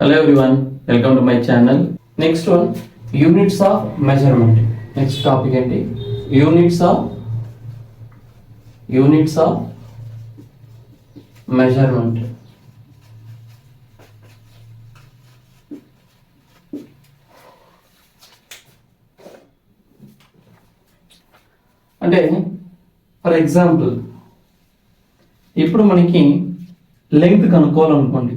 Hello everyone, welcome to my channel. Next one, units of measurement. Next topic ఏంటి? Units of measurement. అంటే for example ఇప్పుడు మనకి length కనుక్కోవాలనుకోండి,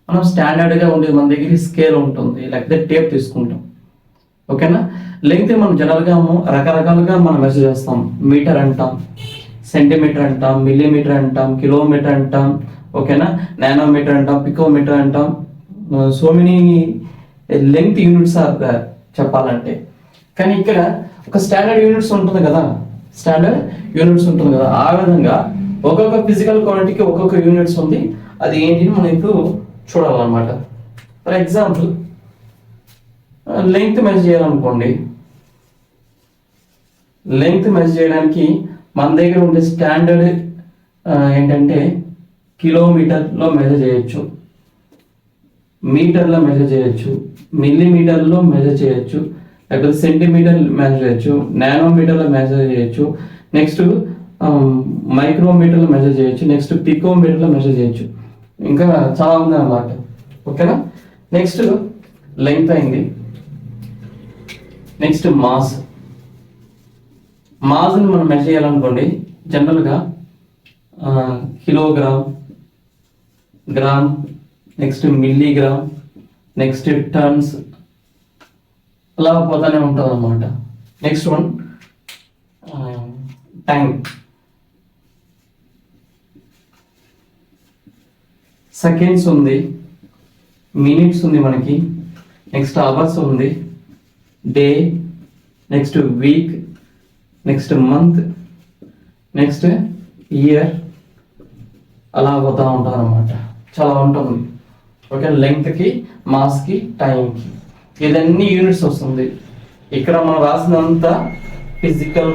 మనం స్టాండర్డ్గా ఉండేది మన దగ్గర స్కేల్ ఉంటుంది, లేకపోతే టేప్ తీసుకుంటాం. ఓకేనా? లెంగ్త్ మనం జనరల్గా రకరకాలుగా మనం మెజర్ చేస్తాం. మీటర్ అంటాం, సెంటీమీటర్ అంటాం, మిల్లీమీటర్ అంటాం, కిలోమీటర్ అంటాం. ఓకేనా? నానోమీటర్ అంటాం, పికోమీటర్ అంటాం. So many length units are చెప్పాలంటే. కానీ ఇక్కడ ఒక స్టాండర్డ్ యూనిట్స్ ఉంటుంది కదా, ఆ విధంగా ఒక్కొక్క ఫిజికల్ క్వాంటిటీకి ఒక్కొక్క యూనిట్స్ ఉంది. అది ఏంటి మనం ఇప్పుడు చూడాలన్నమాట. ఫర్ ఎగ్జాంపుల్ లెంగ్త్ మెజర్ చేయాలనుకోండి. లెంగ్త్ మెజర్ చేయడానికి మన దగ్గర ఉండే స్టాండర్డ్ ఏంటంటే కిలోమీటర్లో మెజర్ చేయొచ్చు, మీటర్లో మెజర్ చేయొచ్చు, మిల్లీమీటర్లో మెజర్ చేయొచ్చు, లేకపోతే సెంటీమీటర్ మెజర్ చేయొచ్చు, నానోమీటర్లో మెజర్ చేయొచ్చు, నెక్స్ట్ మైక్రోమీటర్లో మెజర్ చేయొచ్చు, నెక్స్ట్ పికోమీటర్లో మెజర్ చేయొచ్చు. ఇంకా చాలా ఉంది అన్నమాట. ఓకేనా? నెక్స్ట్ లెంగ్త్ అయింది. నెక్స్ట్ మాస్ని మనం మెజర్ చేయాలనుకోండి. జనరల్గా kilogram, gram, next milligram, next turns, అలా పోతానే ఉంటుంది అన్నమాట. Next one time. సెకండ్స్ ఉంది, మినిట్స్ ఉంది మనకి, నెక్స్ట్ అవర్స్ ఉంది, day, next week, next month, next year, అలా పోతా ఉంటారు అన్నమాట. చాలా ఉంటుంది. ఓకే? లెంగ్త్కి, మాస్కి, టైంకి ఇదన్నీ యూనిట్స్ వస్తుంది. ఇక్కడ మనం రాసినంత ఫిజికల్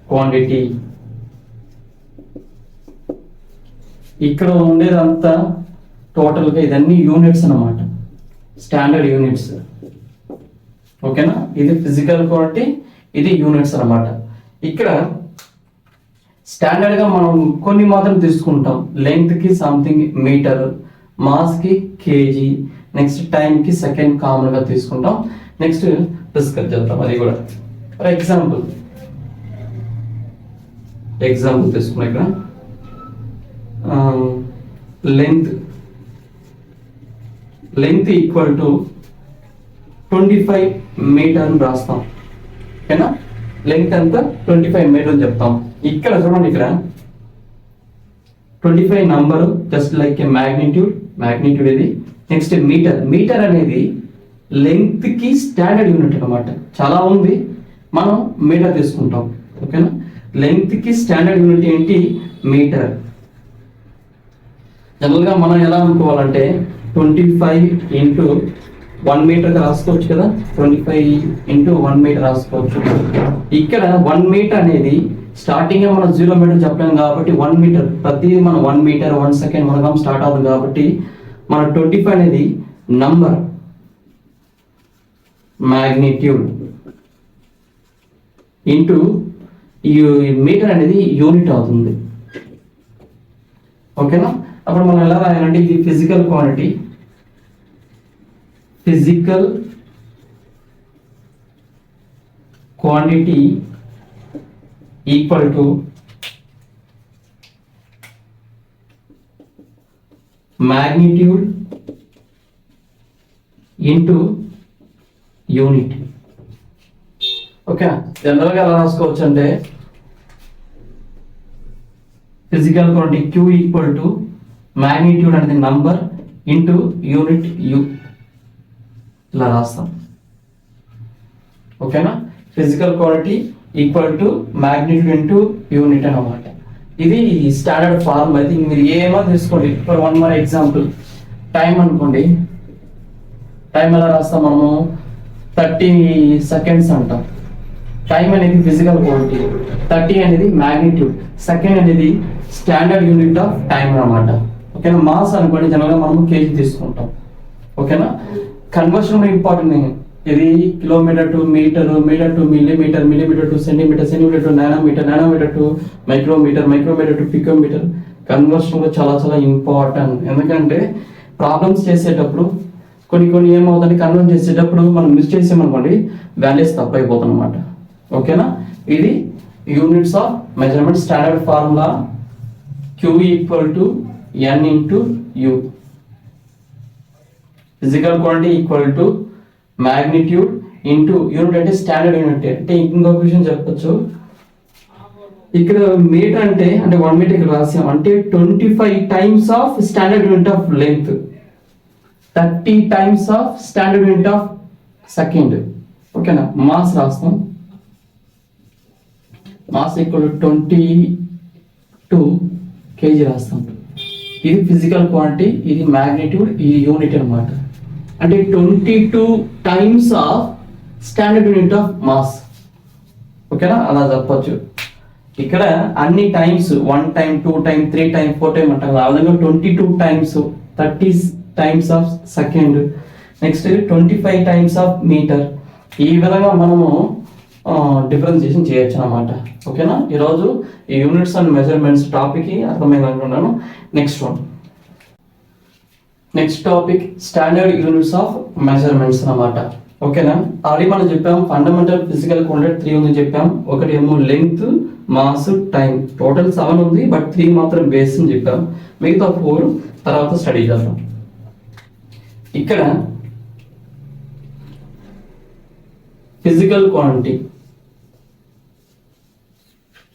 క్వాంటిటీ ఇక్కడ ఉండేదంతా టోటల్గా ఇదన్నీ యూనిట్స్ అన్నమాట, స్టాండర్డ్ యూనిట్స్. ఓకేనా? ఇది ఫిజికల్ క్వాంటిటీ, ఇది యూనిట్స్ అన్నమాట. ఇక్కడ స్టాండర్డ్గా మనం కొన్ని మాత్రం తీసుకుంటాం. లెంగ్త్కి సంథింగ్ మీటర్, మాస్కి కేజీ, నెక్స్ట్ టైంకి సెకండ్ కామన్గా తీసుకుంటాం. నెక్స్ట్ డిస్కస్ చేద్దాం అది కూడా. ఫర్ ఎగ్జాంపుల్ తీసుకున్నా. ఇక్కడ లెంగ్త్ ఈక్వల్ టు 25 మీటర్ అని రాస్తాం. ఓకేనా? లెంగ్త్ అంతా 25 మీటర్ అని చెప్తాం. ఇక్కడ చూడండి, ఇక్కడ 25 నంబరు జస్ట్ లైక్ ఏ మ్యాగ్నిట్యూడ్ ఇది. నెక్స్ట్ మీటర్ అనేది లెంగ్త్ కి స్టాండర్డ్ యూనిట్ అన్నమాట. చాలా ఉంది, మనం మీటర్ తీసుకుంటాం. ఓకేనా? లెంగ్త్ కి స్టాండర్డ్ యూనిట్ ఏంటి? మీటర్. జనరల్గా మనం ఎలా అనుకోవాలంటే 25 ఇంటూ 1 మీటర్ రాసుకోవచ్చు కదా. 25 ఇంటూ 1 మీటర్ రాసుకోవచ్చు. ఇక్కడ 1 మీటర్ అనేది స్టార్టింగ్ మనం 0 మీటర్ చెప్పలేము కాబట్టి 1 మీటర్ ప్రతిదీ మనం 1 మీటర్ 1 సెకండ్ మనకు స్టార్ట్ అవుతుంది కాబట్టి మన 25 అనేది నంబర్, మ్యాగ్నిట్యూడ్ ఇంటూ ఈ మీటర్ అనేది యూనిట్ అవుతుంది. ఓకేనా? అప్పుడు మనం ఎలా రాయాలంటే ఇది physical quantity equal to magnitude into unit. Okay? జనరల్గా ఎలా రాసుకోవచ్చు అంటే physical quantity Q equal to magnitude అనేది నంబర్ ఇంటూ యూనిట్ యు, ఇలా రాస్తాం. ఓకేనా? Physical quantity equal to magnitude into unit అన్నమాట. ఇది స్టాండర్డ్ ఫార్మ్. అయితే మీరు ఏమో తీసుకోండి. For one more example, time అనుకోండి. టైం ఎలా రాస్తాం మనము? 30 సెకండ్స్ అంటాం. టైం అనేది ఫిజికల్ క్వాంటిటీ, 30 అనేది మ్యాగ్నిట్యూడ్, సెకండ్ అనేది స్టాండర్డ్ యూనిట్ ఆఫ్ టైం అన్నమాట. ఓకేనా. మాస్ అనుకోండి జనరల్గా మనం కేజీ తీసుకుంటాం. ఓకేనా. Conversion important. ఇది kilometre to metre, metre to millimetre, millimetre to centimetre, centimetre to nanometre, nanometre to micrometre, micrometre to picometre. Conversion చాలా చాలా ఇంపార్టెంట్. ఎందుకంటే ప్రాబ్లమ్స్ చేసేటప్పుడు కొన్ని ఏమవుతుంది, కన్వర్ట్ చేసేటప్పుడు మనం మిస్ చేసామనుకోండి వాల్యూస్ తప్పైపోతాం అనమాట. ఓకేనా. ఇది units of measurement. Standard formula Q equal to N into U. Physical quantity equal to magnitude into unit అంటే స్టాండర్డ్ యూనిట్. అంటే ఇంకొక విషయం చెప్పొచ్చు, ఇక్కడ మీటర్ అంటే 1 మీటర్ ఇక్కడ రాసాం అంటే 25 times of standard unit of length, 30 times of standard unit of second. ఓకేనా. మాస్ రాస్తాం. మాస్ ఈక్వల్ 22 kg రాస్తాం. ఇది ఫిజికల్ క్వాంటిటీ, ఇది మ్యాగ్నిట్యూడ్, ఇది యూనిట్ అనమాట. అంటే 22 times of standard unit of mass. ఓకేనా. అలా చెప్పొచ్చు. ఇక్కడ అన్ని times 1 time, 2 time, 3 time, 4 time అంటారు. ఆ విధంగా 22 times, 30 times of second, next 25 times of metre. ఈ విధంగా మనము డిఫరెన్షియేషన్ చేయొచ్చు అన్నమాట. ఓకేనా. ఈరోజు ఈ యూనిట్స్ అండ్ మెజర్మెంట్స్ టాపిక్ అర్థమైంది అనుకుంటున్నాను. Next topic standard units of measurements అన్నమాట. ఓకేనా. ఆల్రెడీ మనం చెప్పాం ఫండమెంటల్ ఫిజికల్ క్వాంటిటీ 3 ఉంది చెప్పాం. ఒకటి ఏమో లెంగ్త్, మాస్, టైం. టోటల్ 7 ఉంది, బట్ 3 మాత్రం బేస్ అని చెప్పాం. మిగతా 4 తర్వాత స్టడీ చేద్దాం. ఇక్కడ ఫిజికల్ క్వాంటిటీ,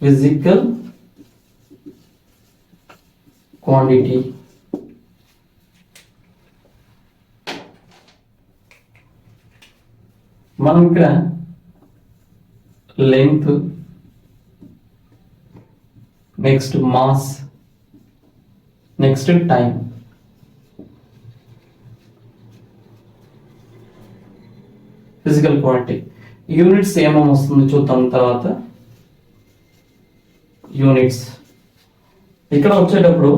ఫిజికల్ క్వాంటిటీ మనం ఇక్కడ length, next mass, next time. Physical quantity units ఏమేమి వస్తుంది చూద్దాం తర్వాత. యూనిట్స్ ఇక్కడ వచ్చేటప్పుడు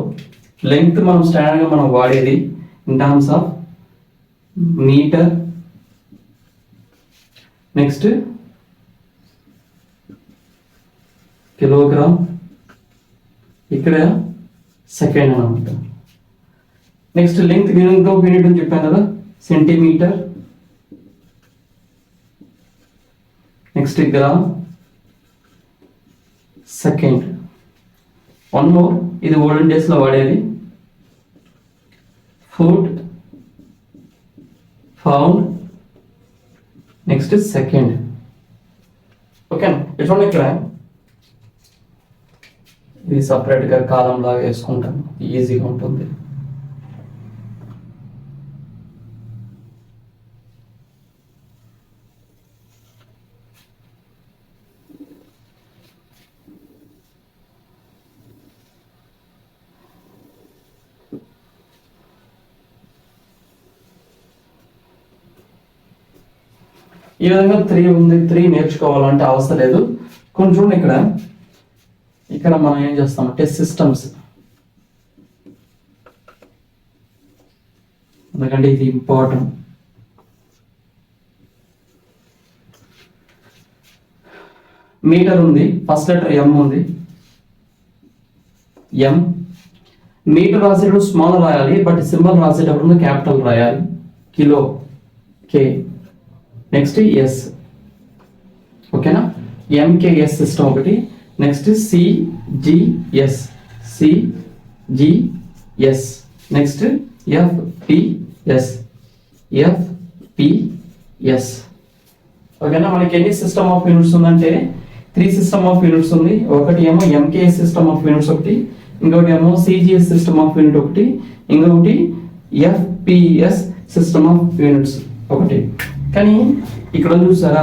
లెంగ్త్ మనం స్టాండర్డ్గా మనం వాడేది in terms of metre, next kilogram, ఇక్కడ సెకండ్ అనమాట. నెక్స్ట్ లెంగ్త్ ఇంకొక యూనిట్ అని చెప్పాను కదా, centimetre, next gram, second. One more, ఇది ఓల్డెన్ డేస్ లో వాడేది ఫుట్, పౌండ్, నెక్స్ట్ సెకండ్. ఓకేనా. చూడండి ఇక్కడ ఇది సపరేట్ గా కాలం లాగా వేసుకుంటాను, ఈజీగా ఉంటుంది. ఈ విధంగా 3 ఉంది. 3 నేర్చుకోవాలంటే అవసరం లేదు. కొంచెం చూడండి ఇక్కడ మనం ఏం చేస్తామంటే సిస్టమ్స్, ఎందుకంటే ఇది ఇంపార్టెంట్. మీటర్ ఉంది, ఫస్ట్ లెటర్ ఎం ఉంది. ఎం మీటర్ రాసేటప్పుడు స్మాల్ రాయాలి, బట్ సింబల్ రాసేటప్పుడు క్యాపిటల్ రాయాలి. Kilo, K. Next S. ఓకేనా. ఎంకేఎస్ సిస్టమ్ ఒకటి. Next CGS, CGS. Next FPS, FPS. ఓకేనా. మనకి ఎన్ని సిస్టమ్ ఆఫ్ యూనిట్స్ ఉందంటే 3 సిస్టమ్ ఆఫ్ యూనిట్స్ ఉంది. ఒకటి ఏమో ఎంకేఎస్ సిస్టమ్ ఆఫ్ యూనిట్స్ ఒకటి, ఇంకొకటి ఏమో సిజిఎస్ సిస్టమ్ ఆఫ్ యూనిట్ ఒకటి, ఇంకొకటి ఎఫ్పిఎస్ సిస్టమ్ ఆఫ్ యూనిట్స్ ఒకటి. కానీ ఇక్కడ చూసారా,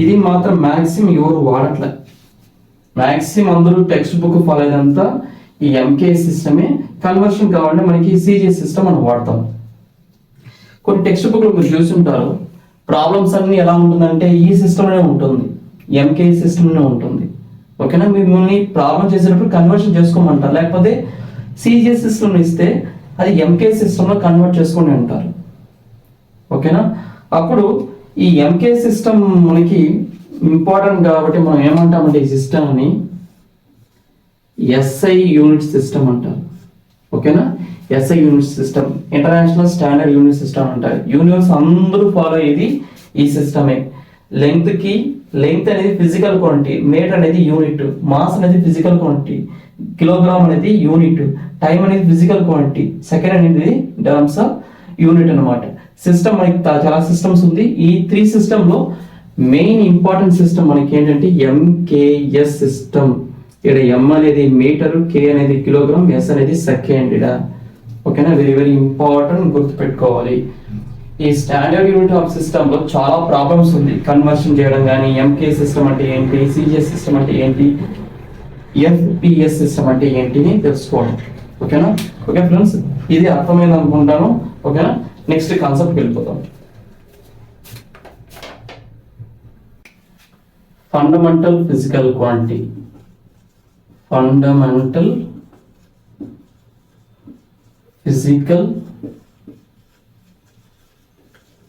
ఇది మాత్రం మ్యాక్సిమం ఎవరు వాడట్లే. మ్యాక్సిమం అందరూ టెక్స్ట్ బుక్ ఫాలో అయ్యేదంతా ఈ ఎంకే సిస్టమే. కన్వర్షన్ కావాలంటే మనకి సిజిఎస్ సిస్టమ్ మనం వాడతాం. కొన్ని టెక్స్ట్ బుక్లు మీరు చూసుంటారు, ప్రాబ్లమ్స్ అన్ని ఎలా ఉంటుందంటే ఈ సిస్టమ్లోనే ఉంటుంది, ఎంకే సిస్టమ్లోనే ఉంటుంది. ఓకేనా. మిమ్మల్ని ప్రాబ్లం చేసేటప్పుడు కన్వర్షన్ చేసుకోమంటారు, లేకపోతే సిజిఎస్ సిస్టమ్ ఇస్తే అది ఎంకే సిస్టంలో కన్వర్ట్ చేసుకొని అంటారు. ఓకేనా? అప్పుడు ఈ ఎంకే సిస్టమ్ మనకి ఇంపార్టెంట్ కాబట్టి మనం ఏమంటామంటే ఈ సిస్టమ్ని ఎస్ఐ యూనిట్ సిస్టమ్ అంటారు. ఓకేనా? SI unit system, international standard unit system అంటారు. యూనివర్స్ అందరూ ఫాలో అయ్యేది ఈ సిస్టమే. లెంగ్త్ అనేది ఫిజికల్ క్వాంటిటీ, మీటర్ అనేది యూనిట్, మాస్ అనేది ఫిజికల్ క్వాంటిటీ, కిలోగ్రామ్ అనేది యూనిట్, టైం అనేది ఫిజికల్ క్వాంటిటీ, సెకండ్ అనేది టర్మ్స్ ఆఫ్ యూనిట్ అనమాట. సిస్టమ్ మనకి చాలా సిస్టమ్స్ ఉంది. ఈ 3 సిస్టమ్ లో మెయిన్ ఇంపార్టెంట్ సిస్టమ్ మనకి ఏంటంటే ఎంకేఎస్ సిస్టమ్. ఇక్కడ ఎం అనేది మీటర్, కే అనేది కిలోగ్రామ్, ఎస్ అనేది సెకండ్. ఓకేనా? వెరీ వెరీ ఇంపార్టెంట్, గుర్తుపెట్టుకోవాలి. ఈ స్టాండర్డ్ యూనిట్ ఆఫ్ సిస్టమ్ లో చాలా ప్రాబ్లమ్స్ ఉంది. కన్వర్షన్ చేయడం కానీ, ఎంకే సిస్టమ్ అంటే ఏంటి, సిజిఎస్ సిస్టమ్ అంటే ఏంటి, ఎఫ్పిఎస్ సిస్టమ్ అంటే ఏంటిని తెలుసుకోవడం. ఓకేనా? ఓకే ఫ్రెండ్స్, ఇది అర్థమైంది అనుకుంటాను. ఓకేనా? నెక్స్ట్ కాన్సెప్ట్కి వెళ్ళిపోతాం. Fundamental physical quantity. Fundamental physical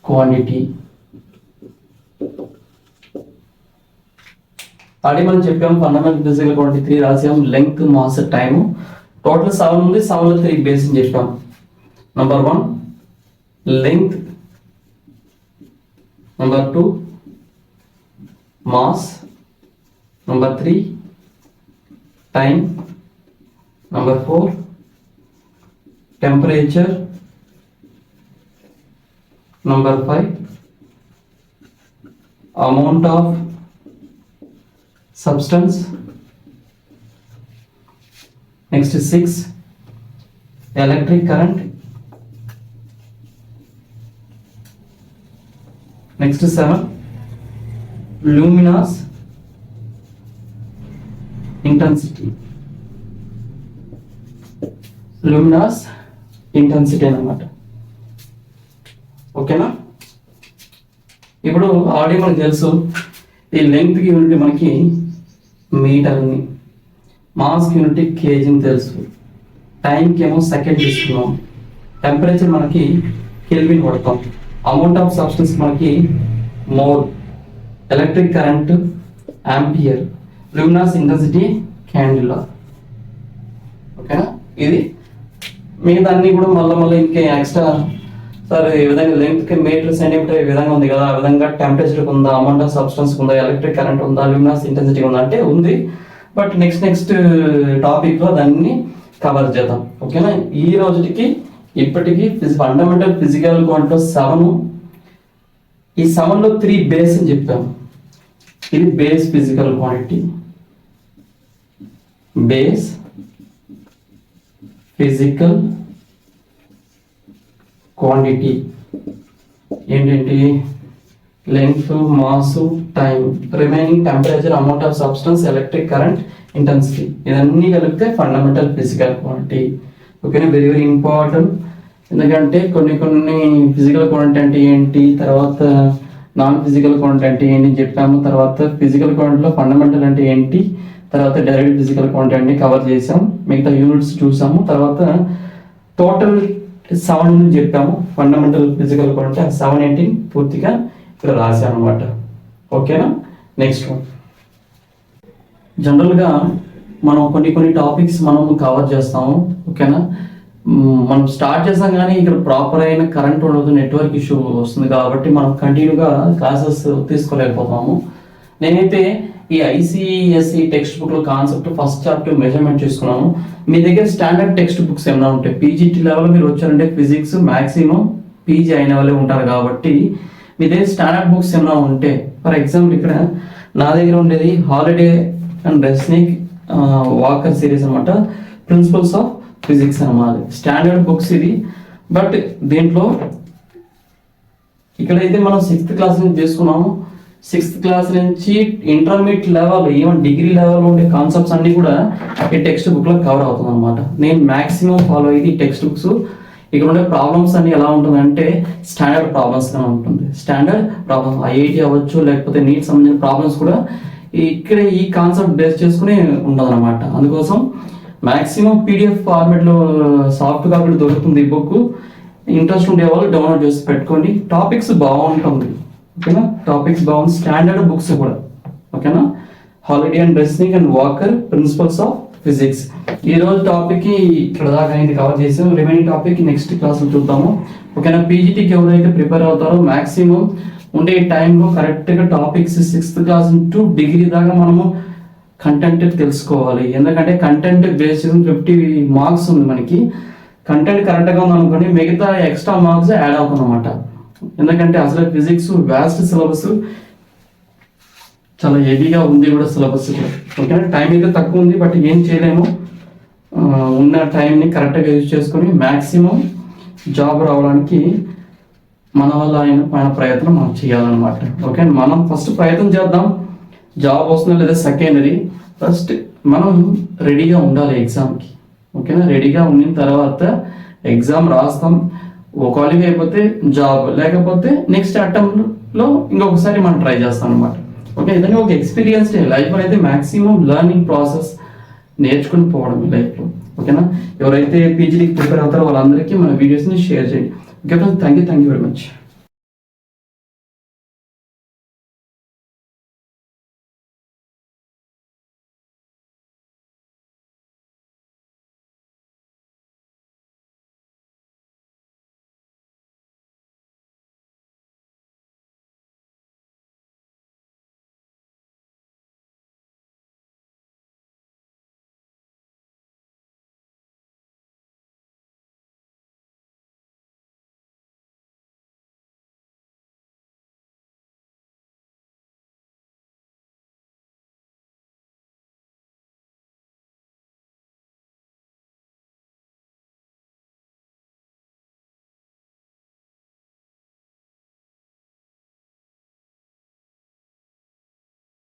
quantity already మనం చెప్పాం. ఫండమెంటల్ ఫిజికల్ క్వాంటిటీ 3 రాసాం. Length, mass, time. టోటల్ 7 ఉంది. 7లో 3 బేస్ అని చెప్పాం. Number 1 length, number 2 mass, number 3 time, number 4 temperature, number 5 amount of substance, next 6 electric current, next 7 luminous intensity. luminous intensity అన్నమాట. ఓకేనా? ఇప్పుడు already మనకు తెలుసు ఈ లెంగ్త్కి యూనిట్ మనకి మీటర్ని, మాస్కి యూనిట్ కేజీని తెలుసు, టైంకి ఏమో సెకండ్ తీసుకున్నాం, టెంపరేచర్ మనకి కెల్విన్ కొడతాం, అమౌంట్ ఆఫ్ సబ్స్టెన్స్ మనకి mole, electric current ampere, luminous intensity candela. ఓకేనా? ఇది మిగతా అన్ని కూడా మళ్ళీ ఇంకే ఎక్స్ట్రా సార్ ఈ విధంగా లెంగ్త్కి మీటర్, సెంటీమీటర్ ఈ విధంగా ఉంది కదా, ఆ విధంగా టెంపరేచర్ ఉందా, అమౌంట్ ఆఫ్ సబ్స్టెన్స్ ఉందా, ఎలక్ట్రిక్ కరెంట్ ఉందా, లూమినస్ ఇంటెన్సిటీ ఉందా అంటే ఉంది. బట్ నెక్స్ట్ టాపిక్లో దాన్ని కవర్ చేద్దాం. ఓకేనా? ఈ రోజుకి ఇప్పటికీ ఫండమెంటల్ ఫిజికల్ క్వాంటిటీ 7. ఈ 7లో 3 బేస్ అని చెప్పాము. ఇది base physical quantity. Base physical quantity ఏంటంటే length, mass, time, remaining temperature, amount of substance, electric current, intensity. ఇదన్నీ కలిపితే ఫండమెంటల్ ఫిజికల్ క్వాంటిటీ. ఓకేనా? Very very important. ఎందుకంటే కొన్ని ఫిజికల్ క్వాంటిటీ అంటే ఏంటి, తర్వాత నాన్ ఫిజికల్ క్వాంటిటీ అంటే ఏంటి చెప్పాము, తర్వాత ఫిజికల్ క్వాంటిటీలో ఫండమెంటల్ అంటే ఏంటి, తర్వాత డైరెక్ట్ ఫిజికల్ క్వాంటిటీ అన్ని కవర్ చేసాం, మిగతా యూనిట్స్ చూసాము, తర్వాత టోటల్ 7 చెప్పాము ఫండమెంటల్ ఫిజికల్ క్వాంటిటీ. ఆ 7 ఏంటి పూర్తిగా ఇక్కడ రాశాను అనమాట. ఓకేనా? నెక్స్ట్ వన్, జనరల్గా మనం కొన్ని టాపిక్స్ మనం కవర్ చేస్తాము. ఓకేనా? మనం స్టార్ట్ చేసాం కానీ ఇక్కడ ప్రాపర్ అయిన కరెంట్ ఉండదు, నెట్వర్క్ ఇష్యూ వస్తుంది కాబట్టి మనం కంటిన్యూగా క్లాసెస్ తీసుకోలేకపోతాము. నేనైతే ఈ ఐసిఎస్ఈ టెక్స్ట్ బుక్లో కాన్సెప్ట్ ఫస్ట్ చాప్టర్ మెజర్మెంట్ చేసుకున్నాను. మీ దగ్గర స్టాండర్డ్ టెక్స్ట్ బుక్స్ ఏమైనా ఉంటాయి, పీజీటీ లెవెల్ మీరు వచ్చారంటే ఫిజిక్స్ మ్యాక్సిమం పీజీ అయిన వాళ్ళే ఉంటారు కాబట్టి మీ దగ్గర స్టాండర్డ్ బుక్స్ ఏమైనా ఉంటే, ఫర్ ఎగ్జాంపుల్ ఇక్కడ నా దగ్గర ఉండేది హాలిడే అండ్ రెస్నిక్ వాకర్ సిరీస్ అనమాట, ప్రిన్సిపల్స్ ఆఫ్ ఫిజిక్స్ అన్నమాట. స్టాండర్డ్ బుక్స్ ఇది. బట్ దీంట్లో ఇక్కడైతే మనం 6th క్లాస్ నుంచి తీసుకున్నాము. 6th క్లాస్ నుంచి intermediate level, even degree level ఉండే కాన్సెప్ట్స్ అన్ని కూడా ఈ టెక్స్ట్ బుక్ లో కవర్ అవుతుంది అనమాట. నేను మాక్సిమం ఫాలో అయ్యేది టెక్స్ట్ బుక్స్. ఇక్కడ ఉండే ప్రాబ్లమ్స్ అన్ని ఎలా ఉంటుందంటే స్టాండర్డ్ ప్రాబ్లమ్స్ గా ఉంటుంది. స్టాండర్డ్ ప్రాబ్లమ్స్ ఐఐటి అవ్వచ్చు, లేకపోతే నీట్ సంబంధించిన ప్రాబ్లమ్స్ కూడా ఇక్కడ ఈ కాన్సెప్ట్ బేస్ చేసుకుని ఉండదు అనమాట. అందుకోసం మ్యాక్సిమం పీడిఎఫ్ ఫార్మాట్లో సాఫ్ట్ కాపీలో దొరుకుతుంది ఈ బుక్. ఇంట్రెస్ట్ ఉండే వాళ్ళు డౌన్లోడ్ చేసి పెట్టుకోండి. టాపిక్స్ బాగుంటుంది, ఓకేనా. టాపిక్స్ బాగుంది, స్టాండర్డ్ బుక్స్ కూడా, ఓకేనా. Halliday and Resnick and Walker principles of physics. ఈ రోజు టాపిక్ ఇక్కడ దాకా అయింది, కవర్ చేసాం. రిమైనింగ్ టాపిక్ నెక్స్ట్ క్లాస్లో చూద్దాము, ఓకేనా. పీజీటీకి ఎవరైతే ప్రిపేర్ అవుతారో మ్యాక్సిమం ఉండే టైంలో కరెక్ట్గా topics 6th class to degree దాకా మనము కంటెంట్ తెలుసుకోవాలి. ఎందుకంటే కంటెంట్ బేస్డ్ 50 మార్క్స్ ఉంది మనకి. కంటెంట్ కరెక్ట్గా ఉందనుకోండి, మిగతా ఎక్స్ట్రా మార్క్స్ యాడ్ అవుతుంది అనమాట. ఎందుకంటే అసలు ఫిజిక్స్ వ్యాస్ట్ సిలబస్, చాలా హెవీగా ఉంది కూడా సిలబస్ కూడా, ఓకేనా. టైం అయితే తక్కువ ఉంది, బట్ ఏం చేయలేము. ఉన్న టైంని కరెక్ట్గా యూజ్ చేసుకొని మ్యాక్సిమం జాబ్ రావడానికి మన వల్ల అయిన ప్రయత్నం మనం చేయాలన్నమాట, ఓకే. మనం ఫస్ట్ ప్రయత్నం చేద్దాం, జాబ్ వస్తుందో లేదా సెకండరీ. ఫస్ట్ మనం రెడీగా ఉండాలి ఎగ్జామ్కి, ఓకేనా. రెడీగా ఉండిన తర్వాత ఎగ్జామ్ రాస్తాం, క్వాలిఫై అయిపోతే జాబ్, లేకపోతే నెక్స్ట్ అటెంప్ట్లో ఇంకొకసారి మనం ట్రై చేస్తాం అనమాట, ఓకే. ఇదని ఒక ఎక్స్పీరియన్స్ లైఫ్లో అయితే మ్యాక్సిమం లెర్నింగ్ ప్రాసెస్ నేర్చుకుని పోవడం లైఫ్లో, ఓకేనా. ఎవరైతే పీజీడీకి ప్రిపేర్ అవుతారో వాళ్ళందరికీ మన వీడియోస్ని షేర్ చేయండి, okay. Thank you very much.